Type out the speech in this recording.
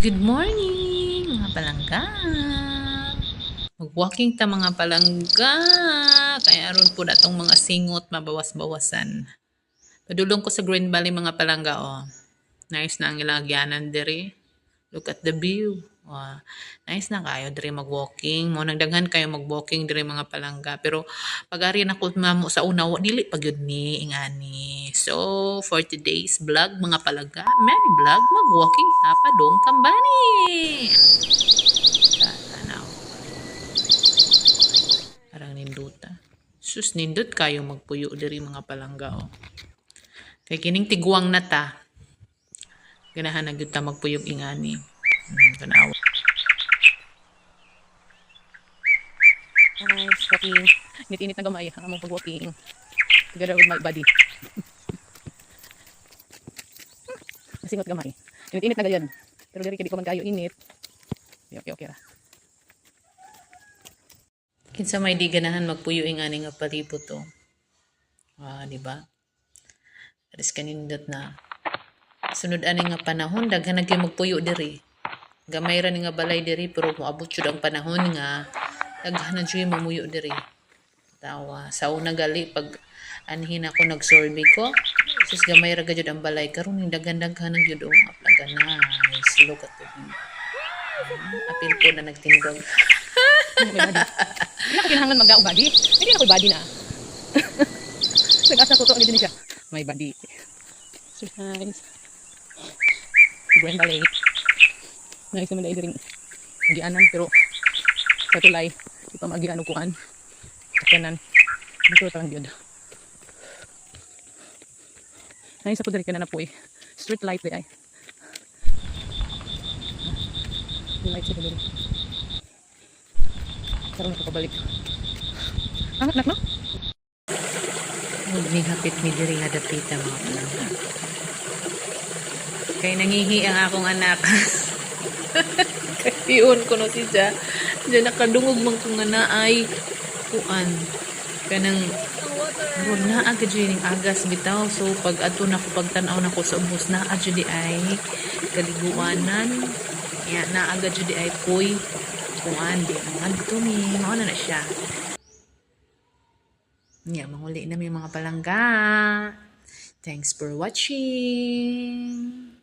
Good morning, mga palangga. Mag-walking ta mga palangga. Kaya aron po natong mga singot mabawas-bawasan. Padulong ko sa Green Valley mga palangga oh. Nice na ang ilagyanan diri. Look at the view. Wow. Nice na kayo diri mag-walking. Mo nagdaghan kayo mag-walking diri mga palangga. Pero pag-ari na ko mamo sa una, dili pa gyud ni ingani. So, for today's vlog mga palangga, Mary vlog mag-walking sa Padong Kambani. Tanaw. Parang ninduta. Sus nindot kayo magpuyo diri mga palangga oh. Kay kining tiguang na ta. Ganahan na gyud ta magpuyog ingani. Tanaw. Nice, walking. Init-init na gamay ang among pag-walking. Together with my body. Nasingot gamay. Init-init na gayon. Pero diri kadi ko man kayo init. Okay ra. Kinsa may di ganahan magpuyo ingani nga palibot to. Di ba? Aris kanindot na. Sunod ani nga panahon daghan na gyud magpuyo diri. Gamay ra ni nga balay diri pero moabot jud ang panahon nga daghan na jud mamuyo diri. Tawa sa una gali pag anhin ako nagsurvey ko sus gamay ra gyud ang balay karon ning daghan-daghan na gyud ang aplaga na. Look at the view. Apil po na nagtindog. Hindi ako kinahangan mag-gaong body. Hindi na ko body na. Nag-asa ko to ang din siya. My body. So nice. Green Valley. Nice naman dahil rin agianan pero sa tulay di pa mag-agian o kuhan. Kanan. Nakulot ang yun. Nice ako dali ka na po eh. Street light di ay. Light sa dali. Karoon ako kabalik. Angat nak no? May hapit mi diri nga dapita mga palangga. Kay nangihi ang akong anak. Kapiyon ko no siya. Diyan nakadungog man ko nga naay kuan. Kanang ron na agad ning agas bitaw. So pag ato na ko pagtan-aw na ko sa ubos na agad di ay kaliguanan. Ya na agad di ay puy. Kuan di ngadto mi mao na siya. Nya manguli na mi mga palangga. Thanks for watching.